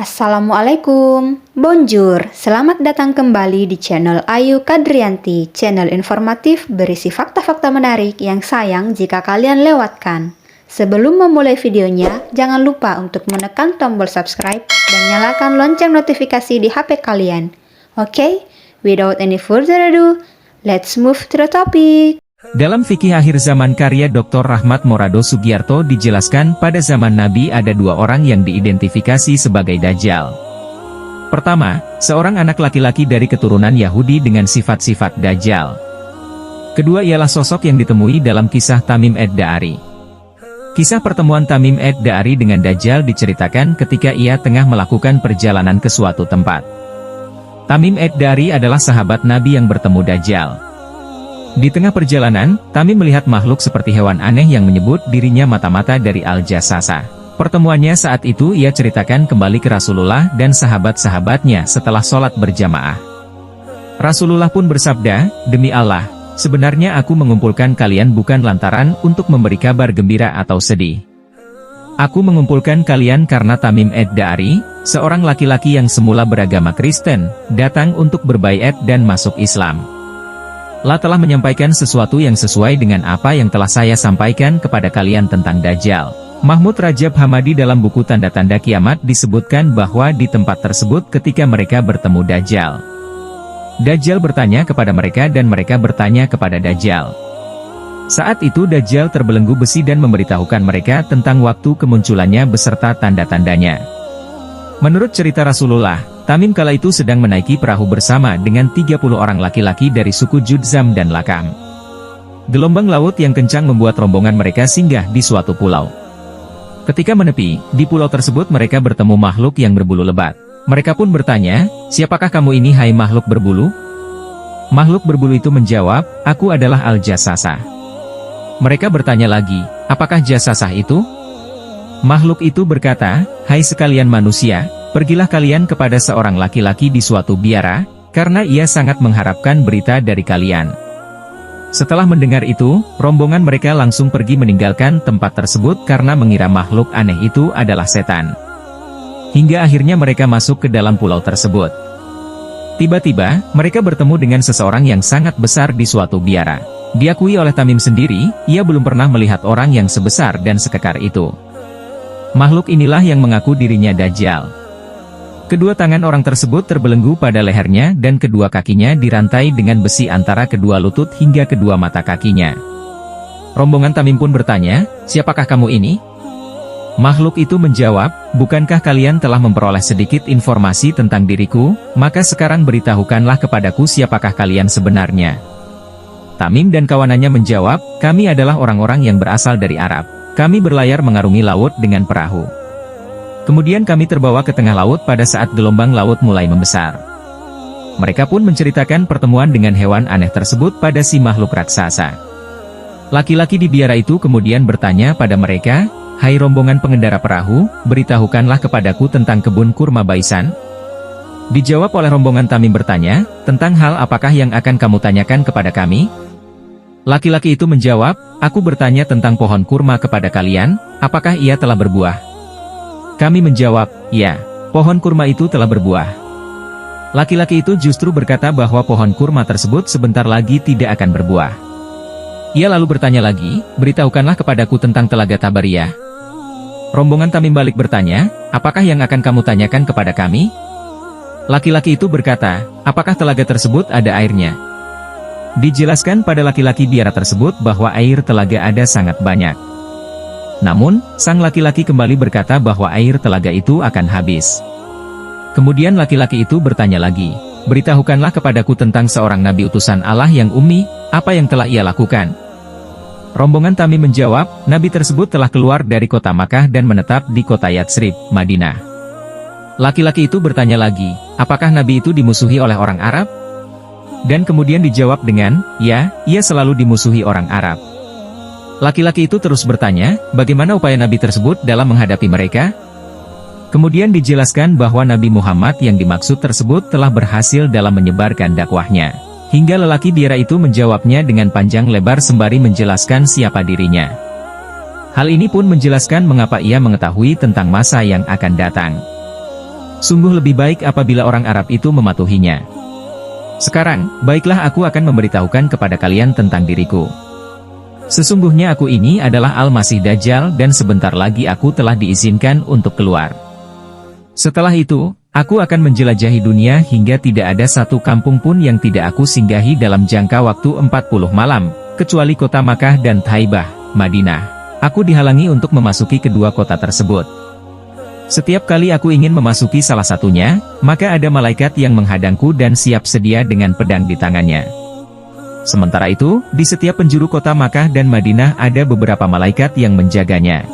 Assalamualaikum, bonjour, selamat datang kembali di channel Ayu Kadrianti, channel informatif berisi fakta-fakta menarik yang sayang jika kalian lewatkan. Sebelum memulai videonya, jangan lupa untuk menekan tombol subscribe dan nyalakan lonceng notifikasi di HP kalian. Oke, without any further ado, let's move to the topic. Dalam fikih akhir zaman karya Dr. Rahmat Morado Sugiarto dijelaskan pada zaman Nabi ada dua orang yang diidentifikasi sebagai Dajjal. Pertama, seorang anak laki-laki dari keturunan Yahudi dengan sifat-sifat Dajjal. Kedua ialah sosok yang ditemui dalam kisah Tamim ad-Dari. Kisah pertemuan Tamim ad-Dari dengan Dajjal diceritakan ketika ia tengah melakukan perjalanan ke suatu tempat. Tamim ad-Dari adalah sahabat Nabi yang bertemu Dajjal. Di tengah perjalanan, Tamim melihat makhluk seperti hewan aneh yang menyebut dirinya mata-mata dari Al-Jassasa. Pertemuannya saat itu ia ceritakan kembali ke Rasulullah dan sahabat-sahabatnya setelah sholat berjamaah. Rasulullah pun bersabda, "Demi Allah, sebenarnya aku mengumpulkan kalian bukan lantaran untuk memberi kabar gembira atau sedih. Aku mengumpulkan kalian karena Tamim ad-Dari, seorang laki-laki yang semula beragama Kristen, datang untuk berbaiat dan masuk Islam. Allah telah menyampaikan sesuatu yang sesuai dengan apa yang telah saya sampaikan kepada kalian tentang Dajjal." Mahmud Rajab Hamadi dalam buku Tanda-Tanda Kiamat disebutkan bahwa di tempat tersebut ketika mereka bertemu Dajjal, Dajjal bertanya kepada mereka dan mereka bertanya kepada Dajjal. Saat itu Dajjal terbelenggu besi dan memberitahukan mereka tentang waktu kemunculannya beserta tanda-tandanya. Menurut cerita Rasulullah, Tamim kala itu sedang menaiki perahu bersama dengan 30 orang laki-laki dari suku Judzam dan Lakam. Gelombang laut yang kencang membuat rombongan mereka singgah di suatu pulau. Ketika menepi, di pulau tersebut mereka bertemu makhluk yang berbulu lebat. Mereka pun bertanya, "Siapakah kamu ini hai makhluk berbulu?" Makhluk berbulu itu menjawab, "Aku adalah Al-Jassasa." Mereka bertanya lagi, "Apakah Jassasa itu?" Makhluk itu berkata, "Hai sekalian manusia, pergilah kalian kepada seorang laki-laki di suatu biara, karena ia sangat mengharapkan berita dari kalian." Setelah mendengar itu, rombongan mereka langsung pergi meninggalkan tempat tersebut karena mengira makhluk aneh itu adalah setan. Hingga akhirnya mereka masuk ke dalam pulau tersebut. Tiba-tiba, mereka bertemu dengan seseorang yang sangat besar di suatu biara. Diakui oleh Tamim sendiri, ia belum pernah melihat orang yang sebesar dan sekekar itu. Makhluk inilah yang mengaku dirinya Dajjal. Kedua tangan orang tersebut terbelenggu pada lehernya dan kedua kakinya dirantai dengan besi antara kedua lutut hingga kedua mata kakinya. Rombongan Tamim pun bertanya, "Siapakah kamu ini?" Makhluk itu menjawab, "Bukankah kalian telah memperoleh sedikit informasi tentang diriku? Maka sekarang beritahukanlah kepadaku siapakah kalian sebenarnya." Tamim dan kawanannya menjawab, "Kami adalah orang-orang yang berasal dari Arab. Kami berlayar mengarungi laut dengan perahu. Kemudian kami terbawa ke tengah laut pada saat gelombang laut mulai membesar." Mereka pun menceritakan pertemuan dengan hewan aneh tersebut pada si makhluk raksasa. Laki-laki di biara itu kemudian bertanya pada mereka, "Hai rombongan pengendara perahu, beritahukanlah kepadaku tentang kebun kurma Baisan." Dijawab oleh rombongan Tamim bertanya, "Tentang hal apakah yang akan kamu tanyakan kepada kami?" Laki-laki itu menjawab, "Aku bertanya tentang pohon kurma kepada kalian, apakah ia telah berbuah?" Kami menjawab, "Ya, pohon kurma itu telah berbuah." Laki-laki itu justru berkata bahwa pohon kurma tersebut sebentar lagi tidak akan berbuah. Ia lalu bertanya lagi, "Beritahukanlah kepadaku tentang telaga Tabariyah." Rombongan Tamim balik bertanya, "Apakah yang akan kamu tanyakan kepada kami?" Laki-laki itu berkata, "Apakah telaga tersebut ada airnya?" Dijelaskan pada laki-laki biara tersebut bahwa air telaga ada sangat banyak. Namun, sang laki-laki kembali berkata bahwa air telaga itu akan habis. Kemudian laki-laki itu bertanya lagi, "Beritahukanlah kepadaku tentang seorang nabi utusan Allah yang ummi, apa yang telah ia lakukan?" Rombongan Tamim menjawab, nabi tersebut telah keluar dari kota Makkah dan menetap di kota Yatsrib, Madinah. Laki-laki itu bertanya lagi, "Apakah nabi itu dimusuhi oleh orang Arab?" Dan kemudian dijawab dengan, "Ya, ia selalu dimusuhi orang Arab." Laki-laki itu terus bertanya, "Bagaimana upaya nabi tersebut dalam menghadapi mereka?" Kemudian dijelaskan bahwa Nabi Muhammad yang dimaksud tersebut telah berhasil dalam menyebarkan dakwahnya. Hingga lelaki biara itu menjawabnya dengan panjang lebar sembari menjelaskan siapa dirinya. Hal ini pun menjelaskan mengapa ia mengetahui tentang masa yang akan datang. Sungguh lebih baik apabila orang Arab itu mematuhinya. Sekarang, baiklah aku akan memberitahukan kepada kalian tentang diriku. Sesungguhnya aku ini adalah Al-Masih Dajjal dan sebentar lagi aku telah diizinkan untuk keluar. Setelah itu, aku akan menjelajahi dunia hingga tidak ada satu kampung pun yang tidak aku singgahi dalam jangka waktu 40 malam, kecuali kota Makkah dan Thaibah, Madinah. Aku dihalangi untuk memasuki kedua kota tersebut. Setiap kali aku ingin memasuki salah satunya, maka ada malaikat yang menghadangku dan siap sedia dengan pedang di tangannya. Sementara itu, di setiap penjuru kota Makkah dan Madinah ada beberapa malaikat yang menjaganya.